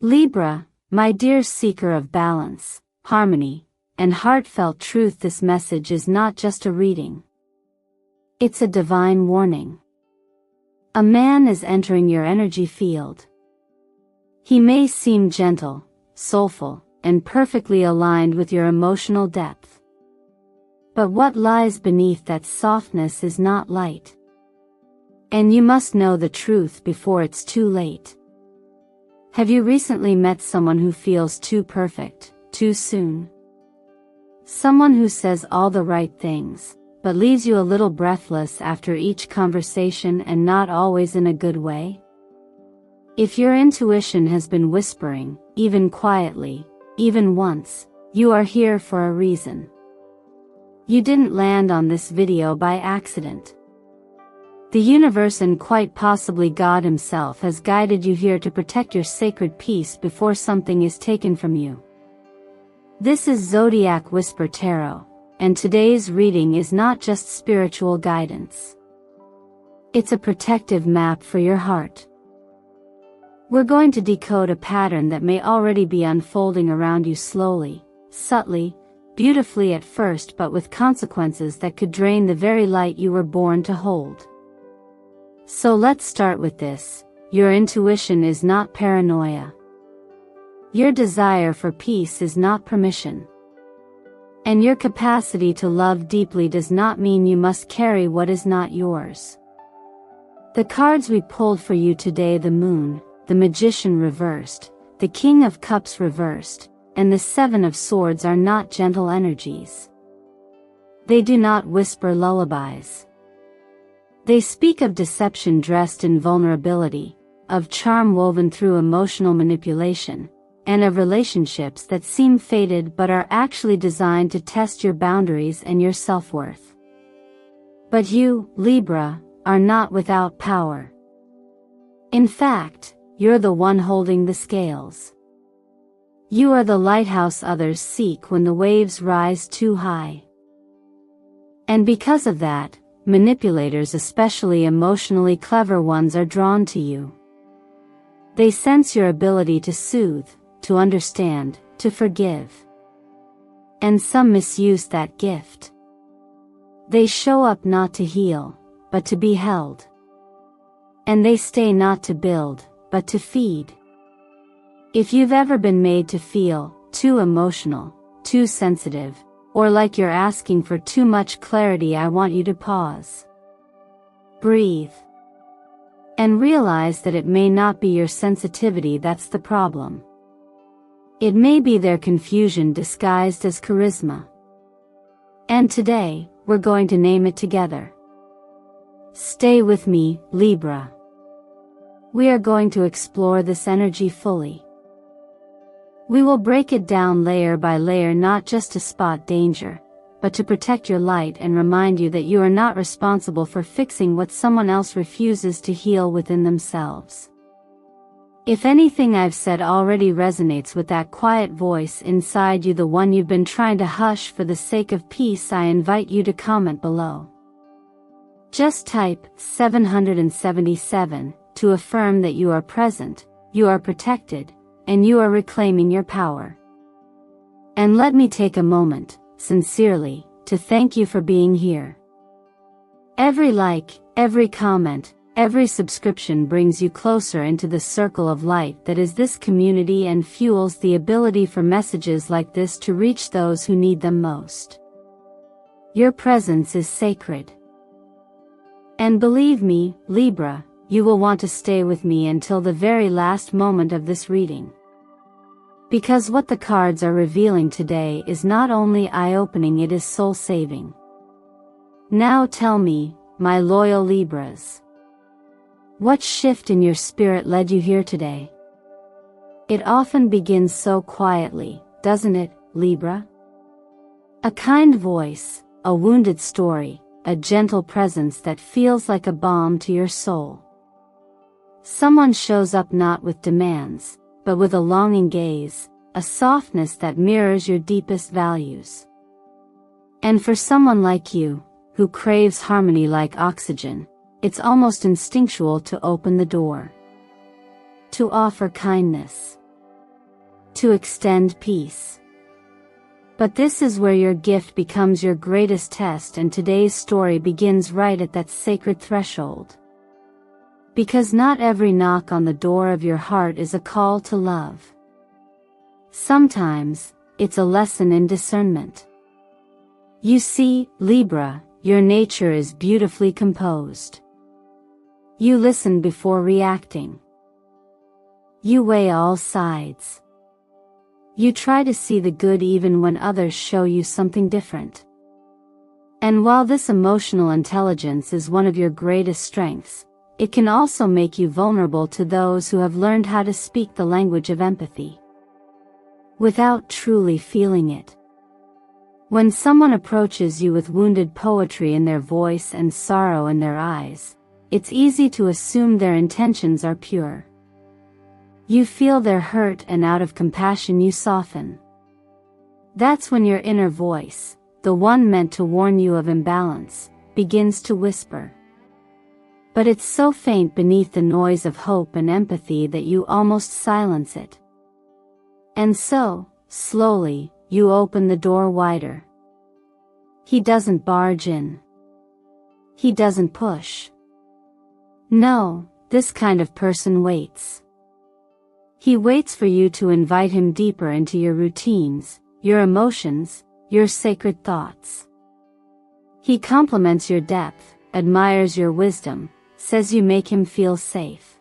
Libra, my dear seeker of balance, harmony, and heartfelt truth, this message is not just a reading. It's a divine warning. A man is entering your energy field. He may seem gentle, soulful, and perfectly aligned with your emotional depth. But what lies beneath that softness is not light. And you must know the truth before it's too late. Have you recently met someone who feels too perfect, too soon? Someone who says all the right things, but leaves you a little breathless after each conversation, and not always in a good way? If your intuition has been whispering, even quietly, even once, you are here for a reason. You didn't land on this video by accident. The universe, and quite possibly God himself, has guided you here to protect your sacred peace before something is taken from you. This is Zodiac Whisper Tarot, and today's reading is not just spiritual guidance. It's a protective map for your heart. We're going to decode a pattern that may already be unfolding around you, slowly, subtly, beautifully at first, but with consequences that could drain the very light you were born to hold. So let's start with this. Your intuition is not paranoia. Your desire for peace is not permission. And your capacity to love deeply does not mean you must carry what is not yours. The cards we pulled for you today: the Moon, the Magician reversed, the King of Cups reversed, and the Seven of Swords are not gentle energies. They do not whisper lullabies. They speak of deception dressed in vulnerability, of charm woven through emotional manipulation, and of relationships that seem fated but are actually designed to test your boundaries and your self-worth. But you, Libra, are not without power. In fact, you're the one holding the scales. You are the lighthouse others seek when the waves rise too high. And because of that, manipulators, especially emotionally clever ones, are drawn to you. They sense your ability to soothe, to understand, to forgive. And some misuse that gift. They show up not to heal, but to be held. And they stay not to build, but to feed. If you've ever been made to feel too emotional, too sensitive, or like you're asking for too much clarity, I want you to pause. Breathe. And realize that it may not be your sensitivity that's the problem. It may be their confusion disguised as charisma. And today, we're going to name it together. Stay with me, Libra. We are going to explore this energy fully. We will break it down layer by layer, not just to spot danger, but to protect your light and remind you that you are not responsible for fixing what someone else refuses to heal within themselves. If anything I've said already resonates with that quiet voice inside you, the one you've been trying to hush for the sake of peace, I invite you to comment below. Just type 777 to affirm that you are present, you are protected, and you are reclaiming your power. And let me take a moment, sincerely, to thank you for being here. Every like, every comment, every subscription brings you closer into the circle of light that is this community and fuels the ability for messages like this to reach those who need them most. Your presence is sacred. And believe me, Libra, you will want to stay with me until the very last moment of this reading. Because what the cards are revealing today is not only eye-opening, it is soul-saving. Now tell me, my loyal Libras, what shift in your spirit led you here today? It often begins so quietly, doesn't it, Libra? A kind voice, a wounded story, a gentle presence that feels like a balm to your soul. Someone shows up not with demands, but with a longing gaze, a softness that mirrors your deepest values. And for someone like you, who craves harmony like oxygen, it's almost instinctual to open the door. To offer kindness. to extend peace. But this is where your gift becomes your greatest test, and today's story begins right at that sacred threshold. Because not every knock on the door of your heart is a call to love. Sometimes, it's a lesson in discernment. You see, Libra, your nature is beautifully composed. You listen before reacting. You weigh all sides. You try to see the good even when others show you something different. And while this emotional intelligence is one of your greatest strengths, it can also make you vulnerable to those who have learned how to speak the language of empathy without truly feeling it. When someone approaches you with wounded poetry in their voice and sorrow in their eyes, it's easy to assume their intentions are pure. You feel their hurt, and out of compassion you soften. That's when your inner voice, the one meant to warn you of imbalance, begins to whisper. But it's so faint beneath the noise of hope and empathy that you almost silence it. And so, slowly, you open the door wider. He doesn't barge in. He doesn't push. No, this kind of person waits. He waits for you to invite him deeper into your routines, your emotions, your sacred thoughts. He compliments your depth, admires your wisdom, says you make him feel safe.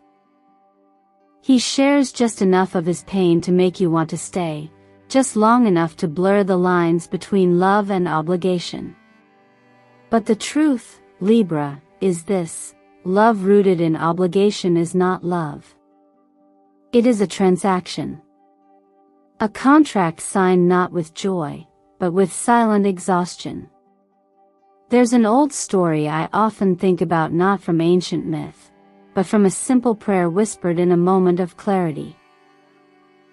He shares just enough of his pain to make you want to stay, just long enough to blur the lines between love and obligation. But the truth, Libra, is this: love rooted in obligation is not love. It is a transaction. A contract signed not with joy, but with silent exhaustion. There's an old story I often think about, not from ancient myth, but from a simple prayer whispered in a moment of clarity.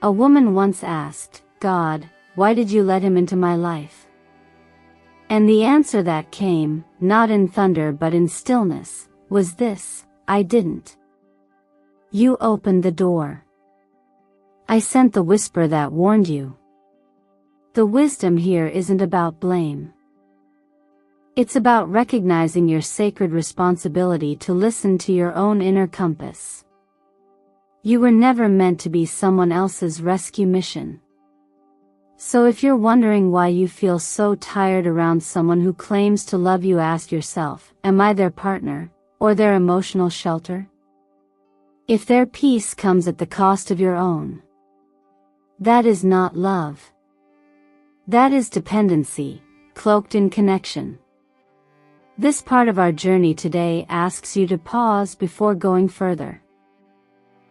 A woman once asked, "God, why did you let him into my life?" And the answer that came, not in thunder but in stillness, was this: "I didn't. You opened the door. I sent the whisper that warned you." The wisdom here isn't about blame. It's about recognizing your sacred responsibility to listen to your own inner compass. You were never meant to be someone else's rescue mission. So if you're wondering why you feel so tired around someone who claims to love you, ask yourself, am I their partner, or their emotional shelter? If their peace comes at the cost of your own, that is not love. That is dependency, cloaked in connection. This part of our journey today asks you to pause before going further.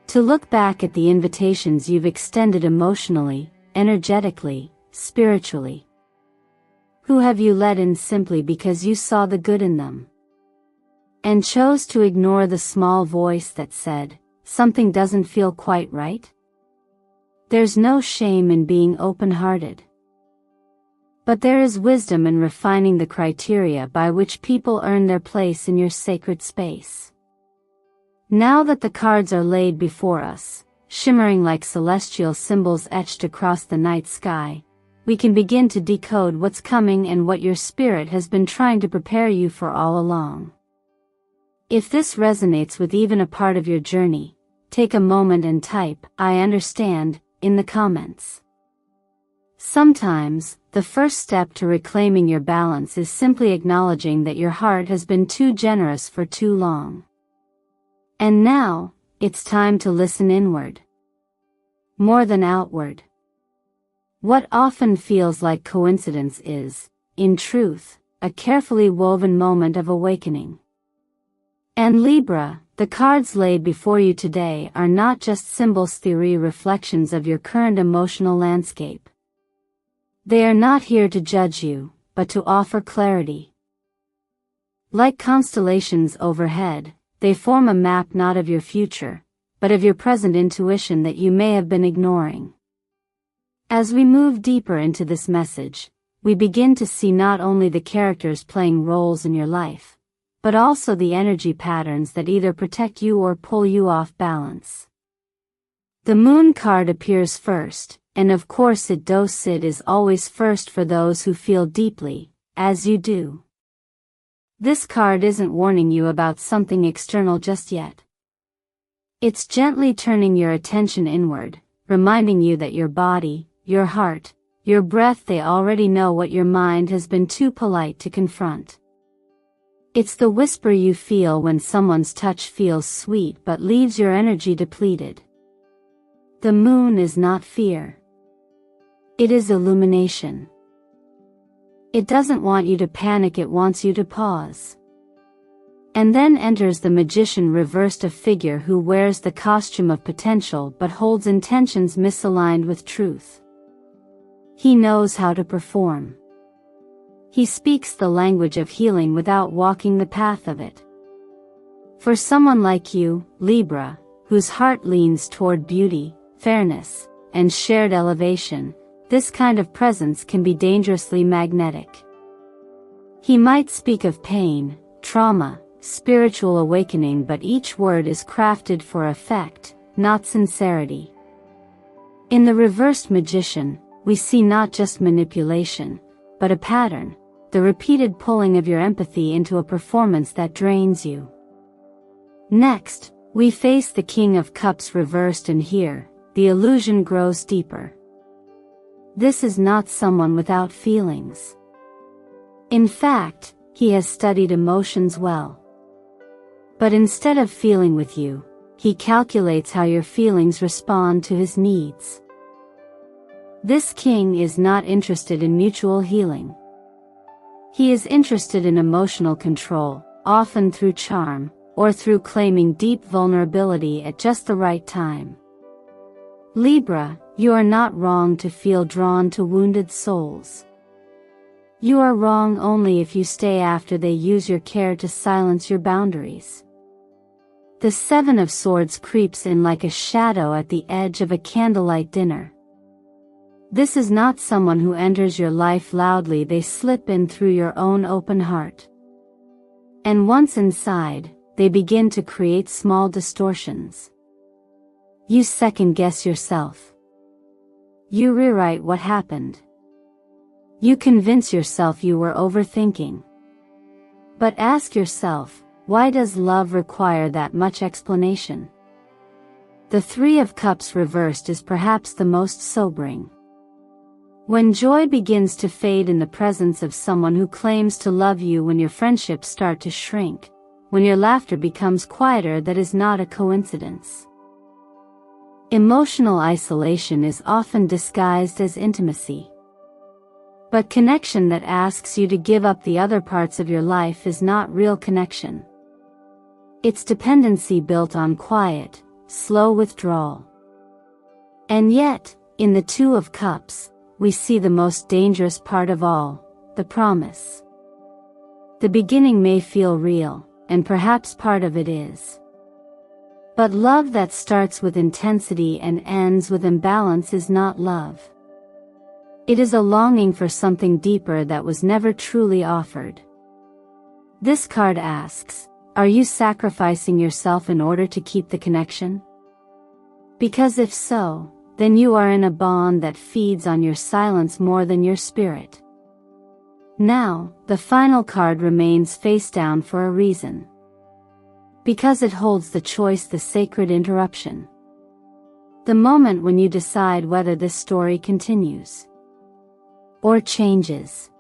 To look back at the invitations you've extended emotionally, energetically, spiritually. Who have you let in simply because you saw the good in them, and chose to ignore the small voice that said, something doesn't feel quite right? There's no shame in being open-hearted. But there is wisdom in refining the criteria by which people earn their place in your sacred space. Now that the cards are laid before us, shimmering like celestial symbols etched across the night sky, we can begin to decode what's coming and what your spirit has been trying to prepare you for all along. If this resonates with even a part of your journey, take a moment and type, "I understand," in the comments. Sometimes, the first step to reclaiming your balance is simply acknowledging that your heart has been too generous for too long. And now, it's time to listen inward, more than outward. What often feels like coincidence is, in truth, a carefully woven moment of awakening. And Libra, the cards laid before you today are not just symbols, theory, reflections of your current emotional landscape. They are not here to judge you, but to offer clarity. Like constellations overhead, they form a map not of your future, but of your present intuition that you may have been ignoring. As we move deeper into this message, we begin to see not only the characters playing roles in your life, but also the energy patterns that either protect you or pull you off balance. The Moon card appears first, and of course it does. It is always first for those who feel deeply, as you do. This card isn't warning you about something external just yet. It's gently turning your attention inward, reminding you that your body, your heart, your breath, they already know what your mind has been too polite to confront. It's the whisper you feel when someone's touch feels sweet but leaves your energy depleted. The moon is not fear. It is illumination. It doesn't want you to panic, it wants you to pause. And then enters the magician reversed, a figure who wears the costume of potential but holds intentions misaligned with truth. He knows how to perform. He speaks the language of healing without walking the path of it. For someone like you, Libra, whose heart leans toward beauty, fairness, and shared elevation, this kind of presence can be dangerously magnetic. He might speak of pain, trauma, spiritual awakening, but each word is crafted for effect, not sincerity. In the reversed magician, we see not just manipulation, but a pattern, the repeated pulling of your empathy into a performance that drains you. Next, we face the King of Cups reversed, and here, the illusion grows deeper. This is not someone without feelings. In fact, he has studied emotions well. But instead of feeling with you, he calculates how your feelings respond to his needs. This king is not interested in mutual healing. He is interested in emotional control, often through charm, or through claiming deep vulnerability at just the right time. Libra, you are not wrong to feel drawn to wounded souls. You are wrong only if you stay after they use your care to silence your boundaries. The Seven of Swords creeps in like a shadow at the edge of a candlelight dinner. This is not someone who enters your life loudly, they slip in through your own open heart. And once inside, they begin to create small distortions. You second-guess yourself. You rewrite what happened. You convince yourself you were overthinking. But ask yourself, why does love require that much explanation? The Three of Cups reversed is perhaps the most sobering. When joy begins to fade in the presence of someone who claims to love you, when your friendships start to shrink, when your laughter becomes quieter, that is not a coincidence. Emotional isolation is often disguised as intimacy. But connection that asks you to give up the other parts of your life is not real connection. It's dependency built on quiet, slow withdrawal. And yet, in the Two of Cups, we see the most dangerous part of all, the promise. The beginning may feel real, and perhaps part of it is. But love that starts with intensity and ends with imbalance is not love. It is a longing for something deeper that was never truly offered. This card asks, are you sacrificing yourself in order to keep the connection? Because if so, then you are in a bond that feeds on your silence more than your spirit. Now, the final card remains face down for a reason. Because it holds the choice, the sacred interruption. The moment when you decide whether this story continues or changes.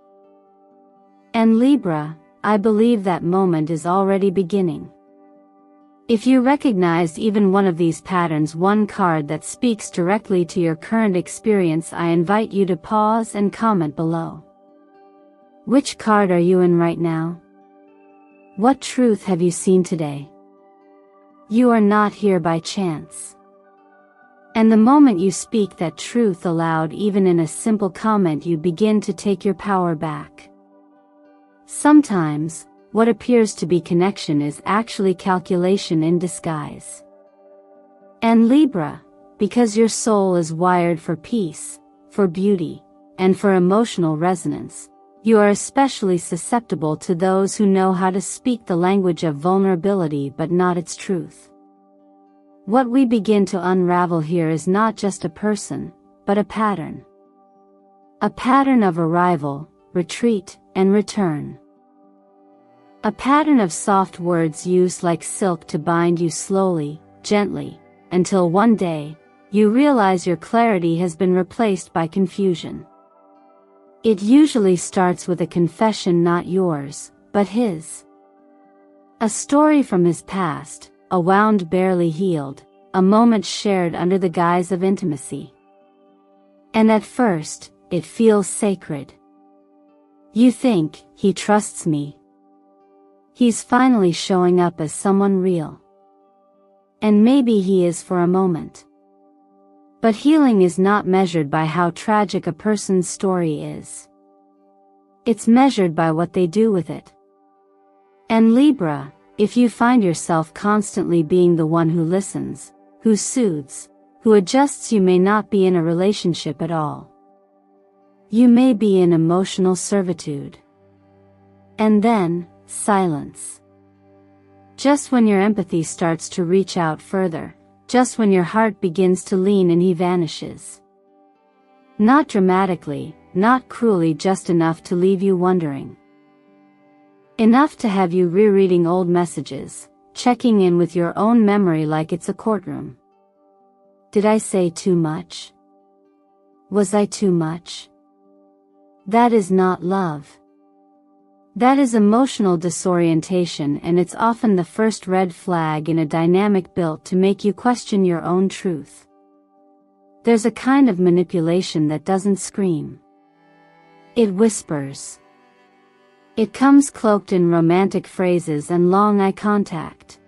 And Libra, I believe that moment is already beginning. If you recognized even one of these patterns, one card that speaks directly to your current experience, I invite you to pause and comment below. Which card are you in right now? What truth have you seen today? You are not here by chance. And the moment you speak that truth aloud, even in a simple comment, you begin to take your power back. Sometimes, what appears to be connection is actually calculation in disguise. And Libra, because your soul is wired for peace, for beauty, and for emotional resonance, you are especially susceptible to those who know how to speak the language of vulnerability but not its truth. What we begin to unravel here is not just a person, but a pattern. A pattern of arrival, retreat, and return. A pattern of soft words used like silk to bind you slowly, gently, until one day, you realize your clarity has been replaced by confusion. It usually starts with a confession not yours, but his. A story from his past, a wound barely healed, a moment shared under the guise of intimacy. And at first, it feels sacred. You think, he trusts me. He's finally showing up as someone real. And maybe he is for a moment. But healing is not measured by how tragic a person's story is. It's measured by what they do with it. And Libra, if you find yourself constantly being the one who listens, who soothes, who adjusts, you may not be in a relationship at all. You may be in emotional servitude. And then, silence. Just when your empathy starts to reach out further, just when your heart begins to lean and he vanishes. Not dramatically, not cruelly, just enough to leave you wondering. Enough to have you rereading old messages, checking in with your own memory like it's a courtroom. Did I say too much? Was I too much? That is not love. That is emotional disorientation, and it's often the first red flag in a dynamic built to make you question your own truth. There's a kind of manipulation that doesn't scream. It whispers. It comes cloaked in romantic phrases and long eye contact.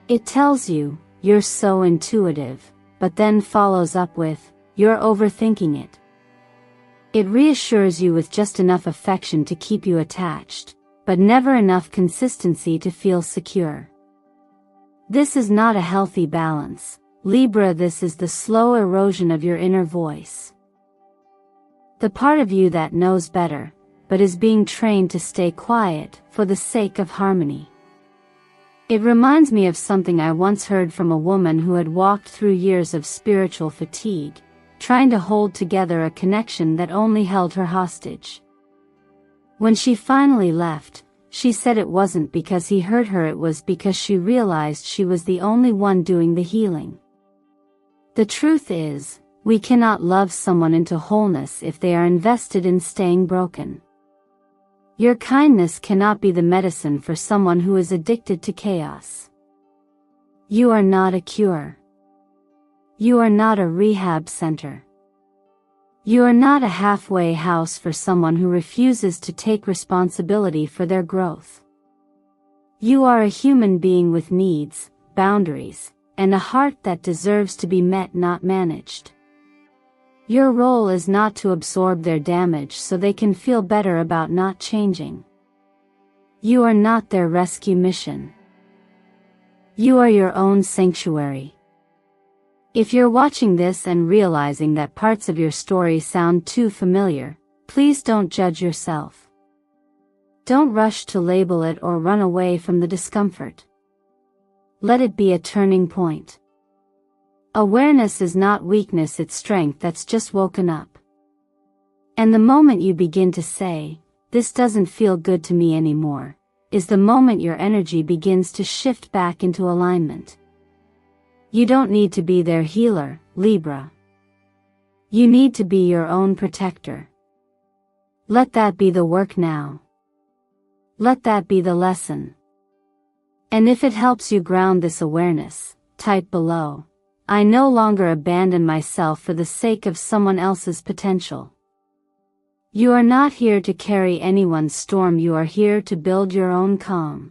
It tells you, you're so intuitive, but then follows up with, you're overthinking it. It reassures you with just enough affection to keep you attached, but never enough consistency to feel secure. This is not a healthy balance, Libra. This is the slow erosion of your inner voice. The part of you that knows better, but is being trained to stay quiet for the sake of harmony. It reminds me of something I once heard from a woman who had walked through years of spiritual fatigue, trying to hold together a connection that only held her hostage. When she finally left, she said it wasn't because he hurt her, it was because she realized she was the only one doing the healing. The truth is, we cannot love someone into wholeness if they are invested in staying broken. Your kindness cannot be the medicine for someone who is addicted to chaos. You are not a cure. You are not a rehab center. You are not a halfway house for someone who refuses to take responsibility for their growth. You are a human being with needs, boundaries, and a heart that deserves to be met, not managed. Your role is not to absorb their damage so they can feel better about not changing. You are not their rescue mission. You are your own sanctuary. If you're watching this and realizing that parts of your story sound too familiar, please don't judge yourself. Don't rush to label it or run away from the discomfort. Let it be a turning point. Awareness is not weakness, it's strength that's just woken up. And the moment you begin to say, "This doesn't feel good to me anymore," is the moment your energy begins to shift back into alignment. You don't need to be their healer, Libra. You need to be your own protector. Let that be the work now. Let that be the lesson. And if it helps you ground this awareness, type below, "I no longer abandon myself for the sake of someone else's potential." You are not here to carry anyone's storm, you are here to build your own calm.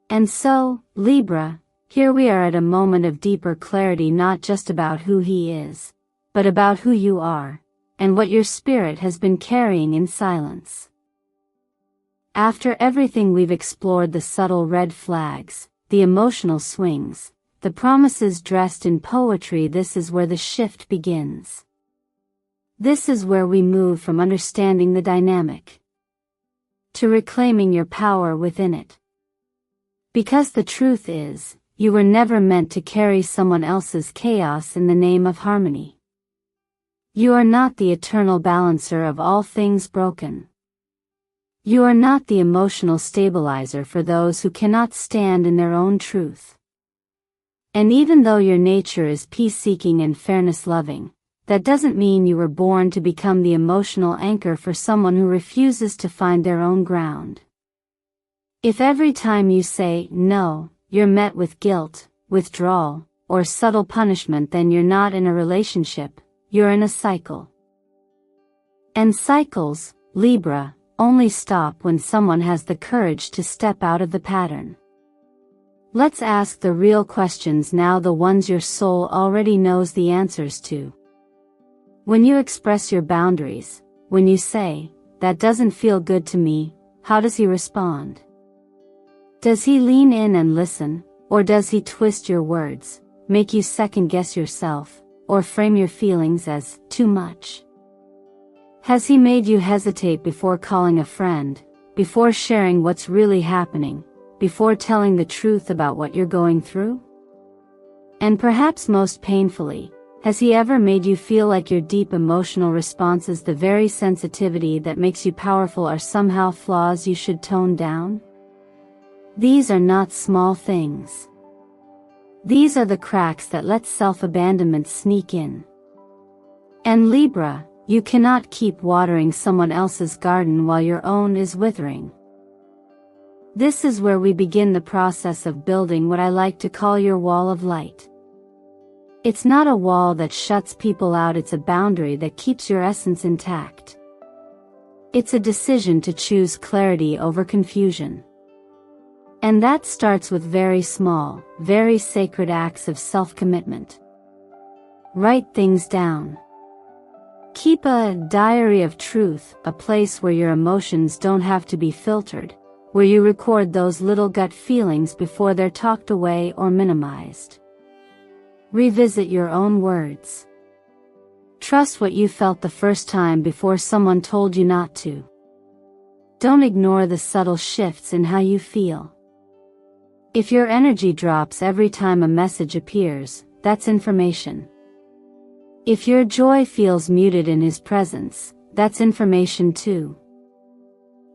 And so, Libra, here we are at a moment of deeper clarity, not just about who he is, but about who you are, and what your spirit has been carrying in silence. After everything we've explored, the subtle red flags, the emotional swings, the promises dressed in poetry, this is where the shift begins. This is where we move from understanding the dynamic to reclaiming your power within it. Because the truth is, you were never meant to carry someone else's chaos in the name of harmony. You are not the eternal balancer of all things broken. You are not the emotional stabilizer for those who cannot stand in their own truth. And even though your nature is peace-seeking and fairness-loving, that doesn't mean you were born to become the emotional anchor for someone who refuses to find their own ground. If every time you say no, you're met with guilt, withdrawal, or subtle punishment, then you're not in a relationship, you're in a cycle. And cycles, Libra, only stop when someone has the courage to step out of the pattern. Let's ask the real questions now, the ones your soul already knows the answers to. When you express your boundaries, when you say, "That doesn't feel good to me," how does he respond? Does he lean in and listen, or does he twist your words, make you second-guess yourself, or frame your feelings as too much? Has he made you hesitate before calling a friend, before sharing what's really happening, before telling the truth about what you're going through? And perhaps most painfully, has he ever made you feel like your deep emotional responses, the very sensitivity that makes you powerful, are somehow flaws you should tone down? These are not small things. These are the cracks that let self-abandonment sneak in. And Libra, you cannot keep watering someone else's garden while your own is withering. This is where we begin the process of building what I like to call your wall of light. It's not a wall that shuts people out, it's a boundary that keeps your essence intact. It's a decision to choose clarity over confusion. And that starts with very small, very sacred acts of self-commitment. Write things down. Keep a diary of truth, a place where your emotions don't have to be filtered, where you record those little gut feelings before they're talked away or minimized. Revisit your own words. Trust what you felt the first time before someone told you not to. Don't ignore the subtle shifts in how you feel. If your energy drops every time a message appears, that's information. If your joy feels muted in his presence, that's information too.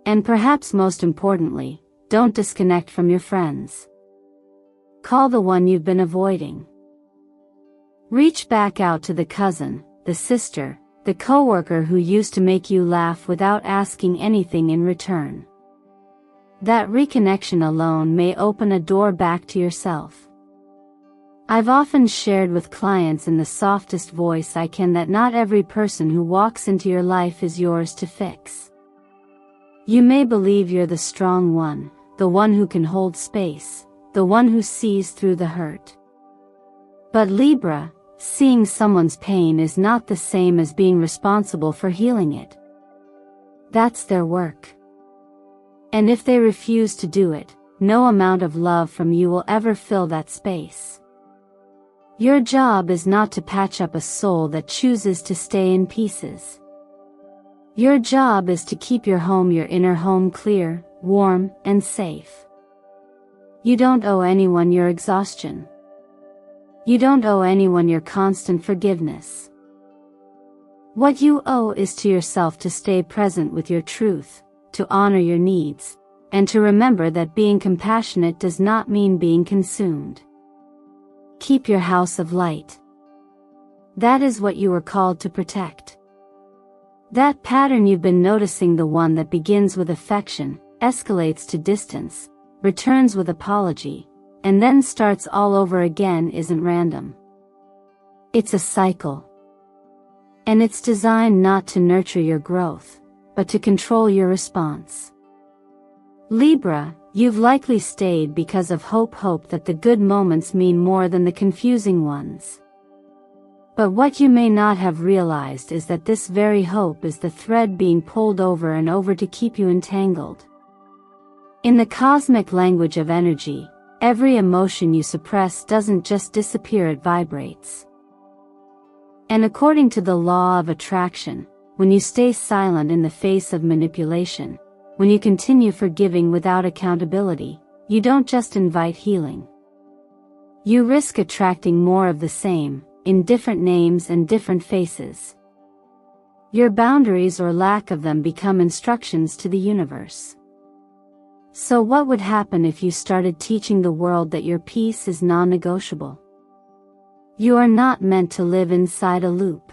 And perhaps most importantly, don't disconnect from your friends. Call the one you've been avoiding. Reach back out to the cousin, the sister, the coworker who used to make you laugh without asking anything in return. That reconnection alone may open a door back to yourself. I've often shared with clients in the softest voice I can that not every person who walks into your life is yours to fix. You may believe you're the strong one, the one who can hold space, the one who sees through the hurt. But Libra, seeing someone's pain is not the same as being responsible for healing it. That's their work. And if they refuse to do it, no amount of love from you will ever fill that space. Your job is not to patch up a soul that chooses to stay in pieces. Your job is to keep your home, your inner home, clear, warm, and safe. You don't owe anyone your exhaustion. You don't owe anyone your constant forgiveness. What you owe is to yourself to stay present with your truth, to honor your needs, and to remember that being compassionate does not mean being consumed. Keep your house of light. That is what you were called to protect. That pattern you've been noticing, the one that begins with affection, escalates to distance, returns with apology, and then starts all over again, isn't random. It's a cycle. And it's designed not to nurture your growth, but to control your response. Libra, you've likely stayed because of hope that the good moments mean more than the confusing ones. But what you may not have realized is that this very hope is the thread being pulled over and over to keep you entangled. In the cosmic language of energy, every emotion you suppress doesn't just disappear, it vibrates. And according to the law of attraction, when you stay silent in the face of manipulation, when you continue forgiving without accountability, you don't just invite healing. You risk attracting more of the same, in different names and different faces. Your boundaries or lack of them become instructions to the universe. So what would happen if you started teaching the world that your peace is non-negotiable? You are not meant to live inside a loop.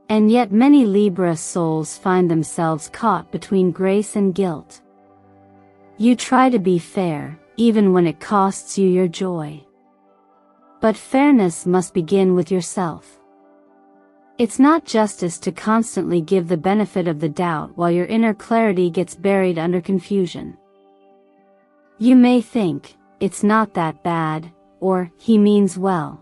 And yet many Libra souls find themselves caught between grace and guilt. You try to be fair, even when it costs you your joy. But fairness must begin with yourself. It's not justice to constantly give the benefit of the doubt while your inner clarity gets buried under confusion. You may think, it's not that bad, or, he means well.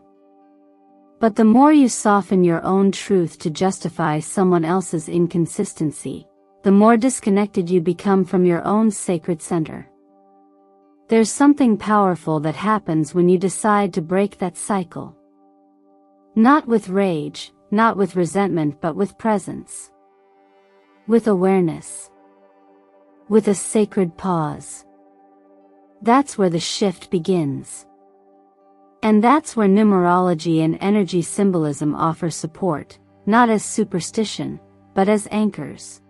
But the more you soften your own truth to justify someone else's inconsistency, the more disconnected you become from your own sacred center. There's something powerful that happens when you decide to break that cycle. Not with rage, not with resentment, but with presence. With awareness. With a sacred pause. That's where the shift begins. And that's where numerology and energy symbolism offer support, not as superstition, but as anchors.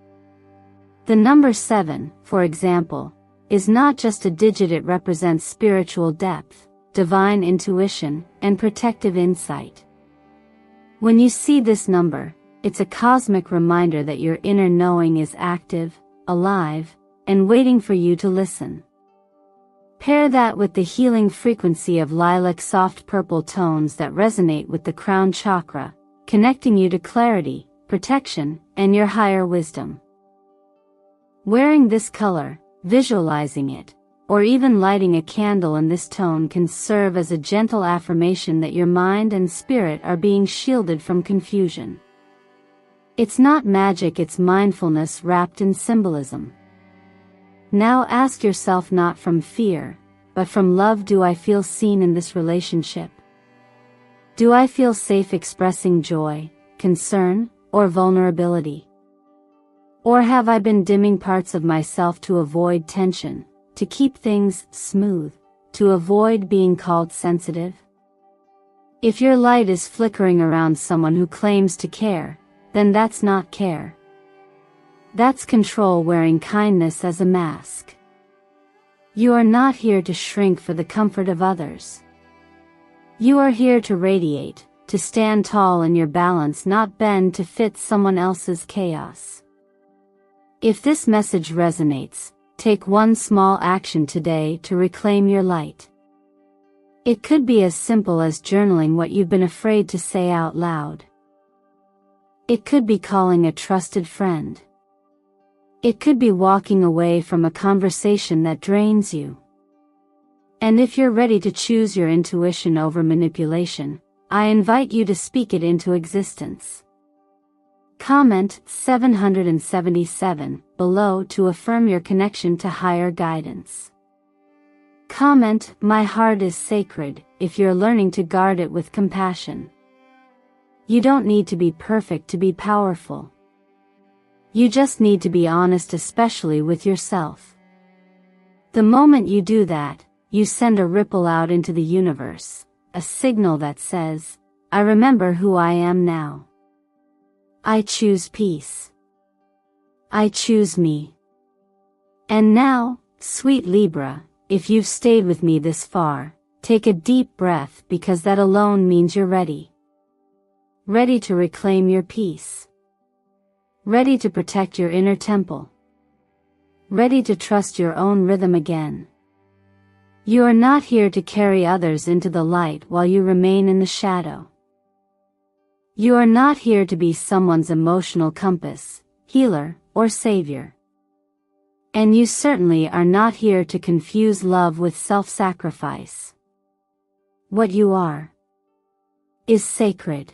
The number 7, for example, is not just a digit. It represents spiritual depth, divine intuition, and protective insight. When you see this number, it's a cosmic reminder that your inner knowing is active, alive, and waiting for you to listen. Pair that with the healing frequency of lilac soft purple tones that resonate with the crown chakra, connecting you to clarity, protection, and your higher wisdom. Wearing this color, visualizing it, or even lighting a candle in this tone can serve as a gentle affirmation that your mind and spirit are being shielded from confusion. It's not magic, it's mindfulness wrapped in symbolism. Now ask yourself, not from fear, but from love, do I feel seen in this relationship? Do I feel safe expressing joy, concern, or vulnerability? Or have I been dimming parts of myself to avoid tension, to keep things smooth, to avoid being called sensitive? If your light is flickering around someone who claims to care, then that's not care. That's control wearing kindness as a mask. You are not here to shrink for the comfort of others. You are here to radiate, to stand tall in your balance, not bend to fit someone else's chaos. If this message resonates, take one small action today to reclaim your light. It could be as simple as journaling what you've been afraid to say out loud. It could be calling a trusted friend. It could be walking away from a conversation that drains you. And if you're ready to choose your intuition over manipulation, I invite you to speak it into existence. Comment 777 below to affirm your connection to higher guidance. Comment, my heart is sacred, if you're learning to guard it with compassion. You don't need to be perfect to be powerful. You just need to be honest, especially with yourself. The moment you do that, you send a ripple out into the universe, a signal that says, I remember who I am now. I choose peace. I choose me. And now, sweet Libra, if you've stayed with me this far, take a deep breath, because that alone means you're ready. Ready to reclaim your peace. Ready to protect your inner temple. Ready to trust your own rhythm again. You are not here to carry others into the light while you remain in the shadow. You are not here to be someone's emotional compass, healer, or savior. And you certainly are not here to confuse love with self-sacrifice. What you are is sacred.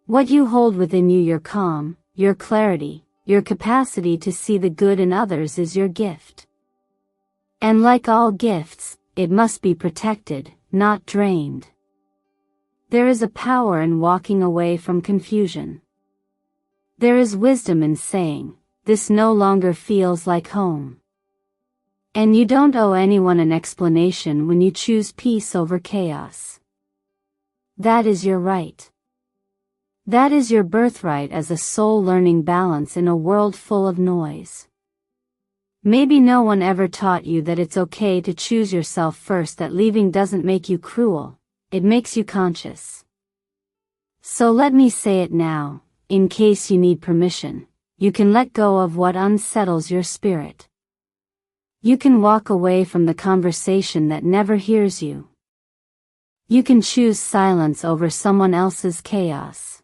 What you hold within you, your calm, your clarity, your capacity to see the good in others, is your gift. And like all gifts, it must be protected, not drained. There is a power in walking away from confusion. There is wisdom in saying, this no longer feels like home. And you don't owe anyone an explanation when you choose peace over chaos. That is your right. That is your birthright as a soul learning balance in a world full of noise. Maybe no one ever taught you that it's okay to choose yourself first, that leaving doesn't make you cruel, it makes you conscious. So let me say it now, in case you need permission. You can let go of what unsettles your spirit. You can walk away from the conversation that never hears you. You can choose silence over someone else's chaos.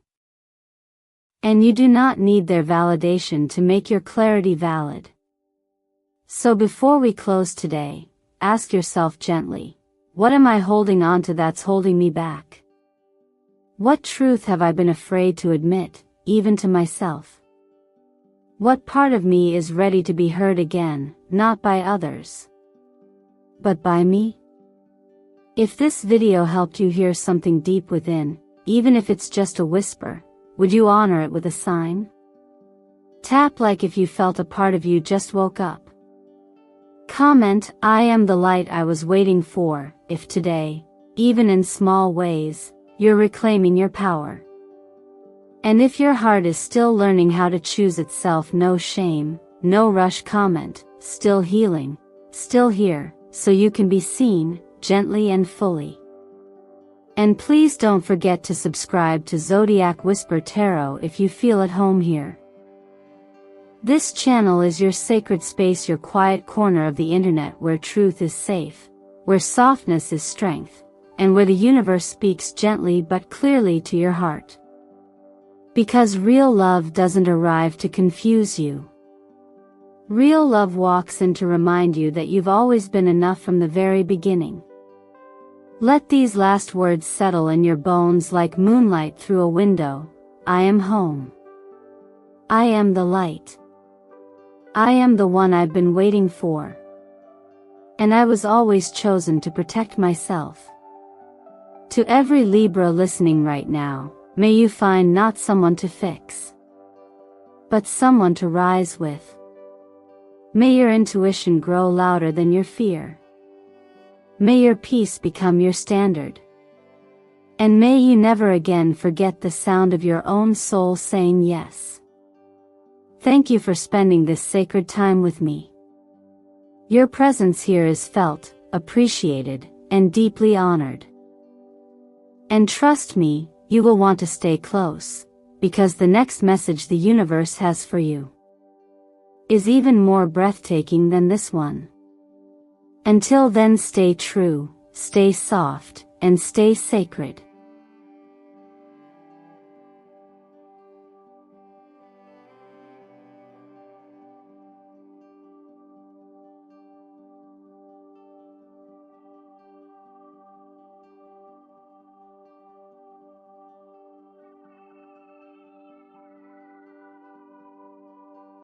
And you do not need their validation to make your clarity valid. So before we close today, ask yourself gently, what am I holding on to that's holding me back? What truth have I been afraid to admit, even to myself? What part of me is ready to be heard again, not by others, but by me? If this video helped you hear something deep within, even if it's just a whisper, would you honor it with a sign? Tap like if you felt a part of you just woke up. Comment, I am the light I was waiting for, if today, even in small ways, you're reclaiming your power. And if your heart is still learning how to choose itself, no shame, no rush. Comment, still healing, still here, so you can be seen, gently and fully. And please don't forget to subscribe to Zodiac Whisper Tarot if you feel at home here. This channel is your sacred space, your quiet corner of the internet where truth is safe, where softness is strength, and where the universe speaks gently but clearly to your heart. Because real love doesn't arrive to confuse you. Real love walks in to remind you that you've always been enough from the very beginning. Let these last words settle in your bones like moonlight through a window. I am home. I am the light. I am the one I've been waiting for. And I was always chosen to protect myself. To every Libra listening right now, may you find not someone to fix, but someone to rise with. May your intuition grow louder than your fear. May your peace become your standard. And may you never again forget the sound of your own soul saying yes. Thank you for spending this sacred time with me. Your presence here is felt, appreciated, and deeply honored. And trust me, you will want to stay close, because the next message the universe has for you is even more breathtaking than this one. Until then, stay true, stay soft, and stay sacred.